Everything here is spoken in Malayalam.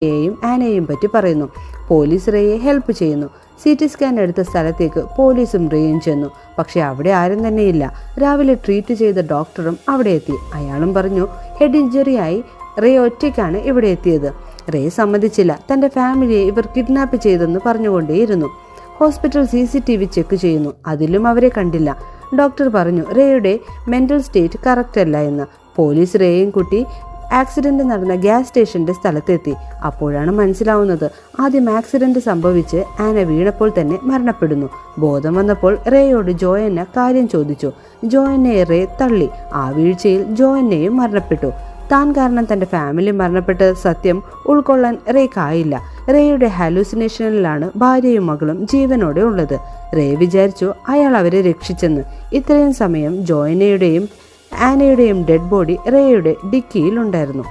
യെയും ആനയെയും പറ്റി പറയുന്നു. പോലീസ് റേയെ ഹെൽപ്പ് ചെയ്യുന്നു. CT സ്കാൻ എടുത്ത സ്ഥലത്തേക്ക് പോലീസും റേയും ചെന്നു. പക്ഷെ അവിടെ ആരും തന്നെയില്ല. രാവിലെ ട്രീറ്റ് ചെയ്ത ഡോക്ടറും അവിടെ എത്തി. അയാളും പറഞ്ഞു ഹെഡ് ഇഞ്ചുറിയായി റേ ഒറ്റയ്ക്കാണ് ഇവിടെ എത്തിയത്. റേ സമ്മതിച്ചില്ല. തൻ്റെ ഫാമിലിയെ ഇവർ കിഡ്നാപ്പ് ചെയ്തെന്ന് പറഞ്ഞുകൊണ്ടേയിരുന്നു. ഹോസ്പിറ്റൽ CCTV ചെക്ക് ചെയ്യുന്നു. അതിലും അവരെ കണ്ടില്ല. ഡോക്ടർ പറഞ്ഞു റേയുടെ മെൻ്റൽ സ്റ്റേറ്റ് കറക്റ്റ് അല്ല എന്ന്. പോലീസ് റേയും കുട്ടി ആക്സിഡന്റ് നടന്ന ഗ്യാസ് സ്റ്റേഷന്റെ സ്ഥലത്തെത്തി. അപ്പോഴാണ് മനസ്സിലാവുന്നത് ആദ്യം ആക്സിഡന്റ് സംഭവിച്ച് ആന വീണപ്പോൾ തന്നെ മരണപ്പെടുന്നു. ബോധം വന്നപ്പോൾ റേയോട് ജോയന്ന കാര്യം ചോദിച്ചു. ജോയന്നയെ റേ തള്ളി. ആ വീഴ്ചയിൽ ജോയന്നയും മരണപ്പെട്ടു. താൻ കാരണം തൻ്റെ ഫാമിലി മരണപ്പെട്ട സത്യം ഉൾക്കൊള്ളാൻ റേക്കായില്ല. റേയുടെ ഹാലൂസിനേഷനിലാണ് ഭാര്യയും മകളും ജീവനോടെ ഉള്ളത്. റേ വിചാരിച്ചു അയാൾ അവരെ രക്ഷിച്ചെന്ന്. ഇത്രയും സമയം ജോയന്നയുടെയും ആനയുടെയും ഡെഡ് ബോഡി റേയുടെ ഡിക്കിയിൽ ഉണ്ടായിരുന്നു.